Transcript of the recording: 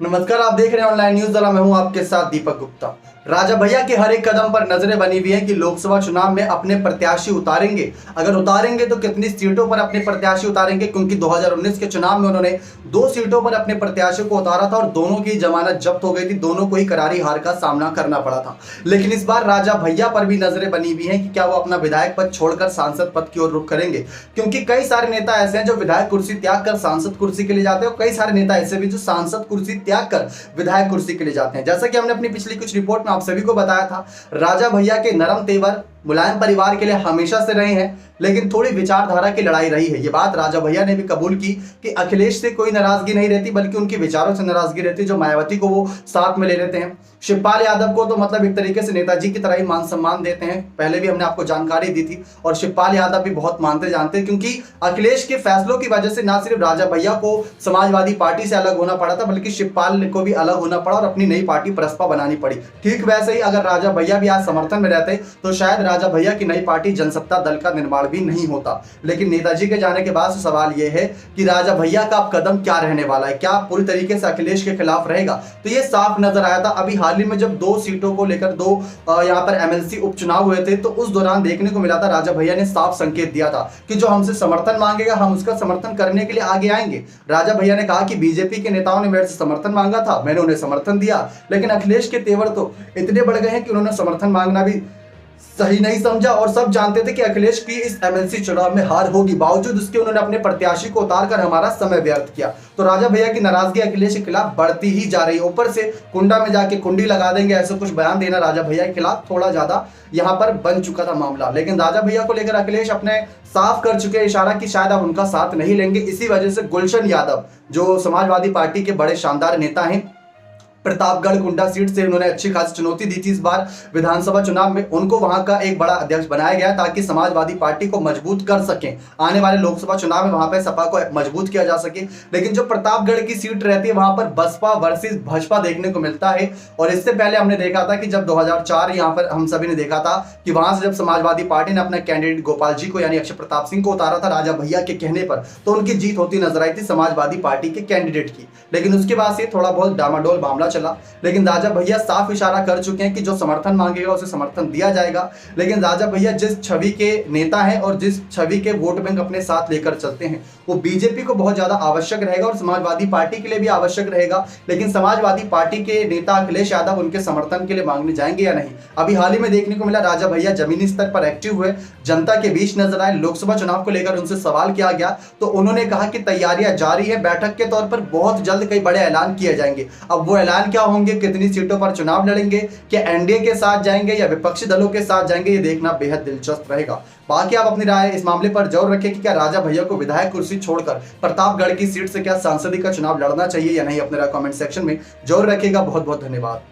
नमस्कार, आप देख रहे हैं ऑनलाइन न्यूज वाला। मैं हूं आपके साथ दीपक गुप्ता। राजा भैया के हर एक कदम पर नजरें बनी हुई हैं कि लोकसभा चुनाव में अपने प्रत्याशी उतारेंगे। अगर उतारेंगे तो कितनी सीटों पर अपने प्रत्याशी उतारेंगे, क्योंकि 2019 के चुनाव में उन्होंने 2 सीटों पर अपने प्रत्याशी को उतारा था और दोनों की जमानत जब्त हो गई थी। दोनों को ही करारी हार का सामना करना पड़ा था। लेकिन इस बार राजा भैया पर भी नजरें बनी हुई हैं कि क्या वो अपना विधायक पद छोड़कर सांसद पद की ओर रुख करेंगे, क्योंकि कई सारे नेता ऐसे हैं जो विधायक कुर्सी त्याग कर सांसद कुर्सी के लिए जाते हैं और कई सारे नेता ऐसे भी जो सांसद कुर्सी त्याग कर विधायक कुर्सी के लिए जाते हैं। जैसा कि हमने अपनी पिछली कुछ रिपोर्ट में आप सभी को बताया था, राजा भैया के नरम तेवर मुलायम परिवार के लिए हमेशा से रहे हैं, लेकिन थोड़ी विचारधारा की लड़ाई रही है। ये बात राजा भैया ने भी कबूल की कि अखिलेश से कोई नाराजगी नहीं रहती, बल्कि उनके विचारों से नाराजगी रहती, जो मायावती को वो साथ में ले लेते हैं। शिवपाल यादव को तो मतलब एक तरीके से नेताजी की तरह ही मान सम्मान देते हैं। पहले भी हमने आपको जानकारी दी थी और शिवपाल यादव भी बहुत मानते जानते हैं, क्योंकि अखिलेश के फैसलों की वजह से ना सिर्फ राजा भैया को समाजवादी पार्टी से अलग होना पड़ा था, बल्कि शिवपाल को भी अलग होना पड़ा और अपनी नई पार्टी प्रसपा बनानी पड़ी। ठीक वैसे ही अगर राजा भैया भी आज समर्थन में रहते तो शायद राजा भैया की नई पार्टी जनसत्ता दल का निर्माण भी नहीं होता। लेकिन नेताजी के जाने के बाद सवाल यह है कि राजा भैया का अब कदम क्या रहने वाला है, क्या पूरी तरीके से अखिलेश के खिलाफ रहेगा। तो ये साफ नजर आया था अभी हाल ही में जब 2 सीटों को लेकर 2 यहाँ पर एमएलसी उपचुनाव हुए थे, तो उस दौरान देखने को मिला था राजा भैया ने साफ संकेत दिया था कि जो हमसे समर्थन मांगेगा हम उसका समर्थन करने के लिए आगे आएंगे। राजा भैया ने कहा कि बीजेपी के नेताओं ने मेरे से समर्थन मांगा था, मैंने उन्हें समर्थन दिया, लेकिन अखिलेश के तेवर तो इतने बढ़ गए हैं कि उन्होंने समर्थन मांगना भी सही नहीं समझा और सब जानते थे कि अखिलेश की इस एमएलसी चुनाव में हार होगी। बावजूद उसके उन्होंने अपने प्रत्याशी को उतारकर हमारा समय व्यर्थ किया। तो राजा भैया की नाराजगी अखिलेश के खिलाफ बढ़ती ही जा रही है। ऊपर से कुंडा में जाके कुंडी लगा देंगे, ऐसा कुछ बयान देना राजा भैया के खिलाफ थोड़ा ज्यादा यहाँ पर बन चुका था मामला। लेकिन राजा भैया को लेकर अखिलेश अपने साफ कर चुके इशारा कि शायद आप उनका साथ नहीं लेंगे। इसी वजह से गुलशन यादव, जो समाजवादी पार्टी के बड़े शानदार नेता हैं, प्रतापगढ़ कुंडा सीट से उन्होंने अच्छी खासी चुनौती दी थी। इस बार विधानसभा चुनाव में उनको वहां का एक बड़ा अध्यक्ष बनाया गया ताकि समाजवादी पार्टी को मजबूत कर सकें। आने वाले लोकसभा चुनाव में वहां पर सपा को मजबूत किया जा सके। लेकिन जो प्रतापगढ़ की सीट रहती है वहां पर बसपा वर्सेस भाजपा देखने को मिलता है। और इससे पहले हमने देखा था कि जब 2004 यहाँ पर हम सभी ने देखा था कि वहां से जब समाजवादी पार्टी ने अपना कैंडिडेट गोपाल जी को यानी अक्षय प्रताप सिंह को उतारा था राजा भैया के कहने पर, तो उनकी जीत होती नजर आई थी समाजवादी पार्टी के कैंडिडेट की। लेकिन उसके बाद से थोड़ा बहुत डामाडोल मामला चला। लेकिन राजा भैया साफ इशारा कर चुके हैं कि जो समर्थन मांगेगा उसे समर्थन दिया जाएगा। लेकिन राजा भैया जिस छवि के नेता हैं और जिस छवि के वोट बैंक अपने साथ लेकर चलते हैं, वो बीजेपी को बहुत ज्यादा आवश्यक रहेगा और समाजवादी पार्टी के लिए भी आवश्यक रहेगा। लेकिन समाजवादी पार्टी के नेता अखिलेश यादव उनके समर्थन के लिए मांगने जाएंगे या नहीं। अभी हाल ही में देखने को मिला राजा भैया जमीनी स्तर पर एक्टिव हुए, जनता के बीच नजर आए। लोकसभा चुनाव को लेकर उनसे सवाल किया गया तो उन्होंने कहा कि तैयारियां जारी है, बैठक के तौर पर बहुत जल्द कई बड़े ऐलान किए जाएंगे। अब वो ऐलान क्या होंगे, कितनी सीटों पर चुनाव लड़ेंगे, क्या एनडीए के साथ जाएंगे या विपक्षी दलों के साथ जाएंगे, ये देखना बेहद दिलचस्प रहेगा। बाकी आप अपनी राय इस मामले पर जरूर रखें कि क्या राजा भैया को विधायक कुर्सी छोड़कर प्रतापगढ़ की सीट से क्या सांसदी का चुनाव लड़ना चाहिए या नहीं। अपने राय कमेंट सेक्शन में जरूर रखिएगा। बहुत बहुत धन्यवाद।